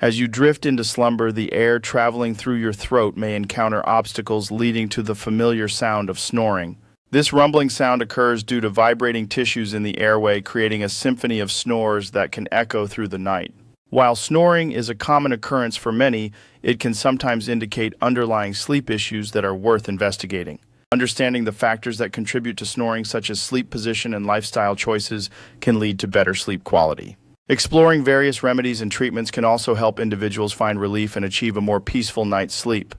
As you drift into slumber, the air traveling through your throat may encounter obstacles leading to the familiar sound of snoring. This rumbling sound occurs due to vibrating tissues in the airway, creating a symphony of snores that can echo through the night. While snoring is a common occurrence for many, it can sometimes indicate underlying sleep issues that are worth investigating. Understanding the factors that contribute to snoring, such as sleep position and lifestyle choices, can lead to better sleep quality. Exploring various remedies and treatments can also help individuals find relief and achieve a more peaceful night's sleep.